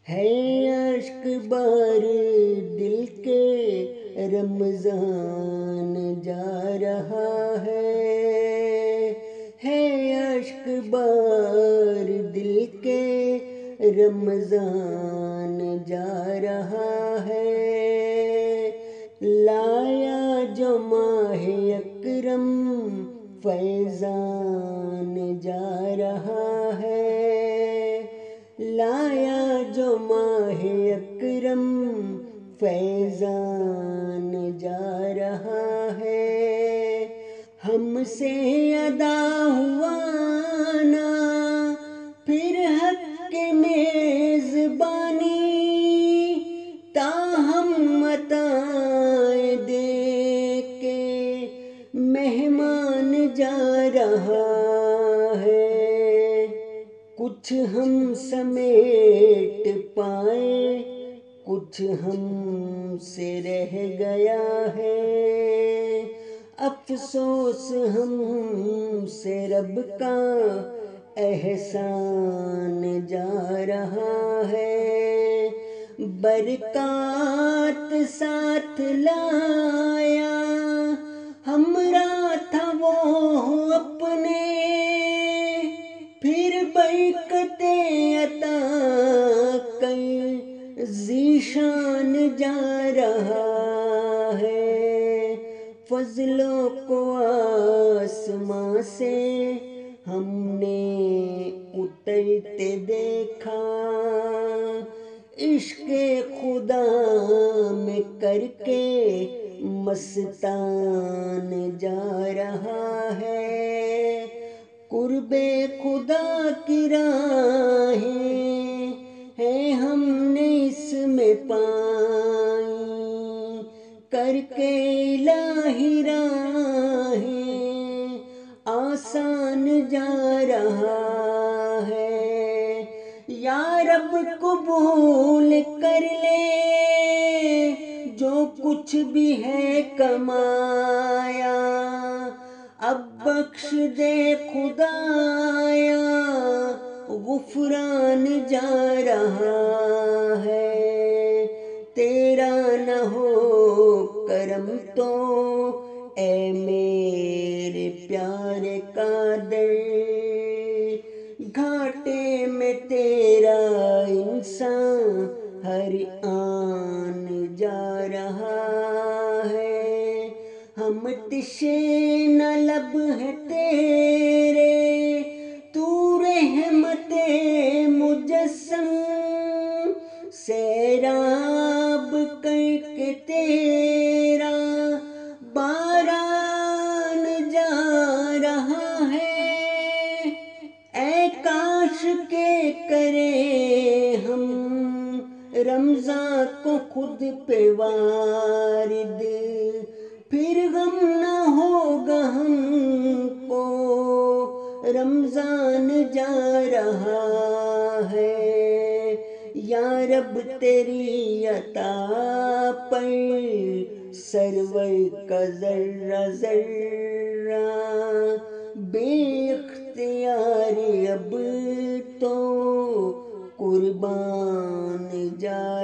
ہے اشک بار دل کے رمضان جا رہا ہے اشک بار دل کے رمضان جا رہا ہے، لایا جو ماہ اکرم فیضان جا رہا ہے، لایا جو ماہ اکرم فیضان جا رہا ہے، ہم سے ادا ہوا نا پھر حق کے میزبانی، تاہم عطائیں دے کے مہمان جا رہا ہے، کچھ ہم سمیٹ پائے کچھ ہم سے رہ گیا ہے، افسوس ہم سے رب کا احسان جا رہا ہے، برکات ساتھ لایا ہمراہ تھا وہ اپنے، پھر برکتیں عطا کر ذیشان جا رہا ہے، فضلوں کو آسماں سے ہم نے اترتے دیکھا، عشق خدا میں کر کے مستان جا رہا ہے، قرب خدا کی راہیں ہیں ہم نے اس میں پائیں، کر کے الہی راہیں آسان جا رہا ہے، یا رب قبول کر لے جو کچھ بھی ہے کمایا، اب بخش دے خدایا غفران جا رہا ہے، تیرا نہ ہو کرم تو اے میرے پیارے قادر، گھاٹے میں تیرا انسان ہر آن جا رہا ہے، ہم تشے نہ لب ہے تیرے تو رحمت مجسم، سیراب کر کے تیرا باران جا رہا ہے، اے کاش کے کرے ہم رمضان کو خود پہ وارد، پھر غم نہ ہوگا ہم کو رمضان جا رہا ہے، یا رب تیری عطا پر سرور کا ذرہ ذرہ بے اختیار اب تو قربان جا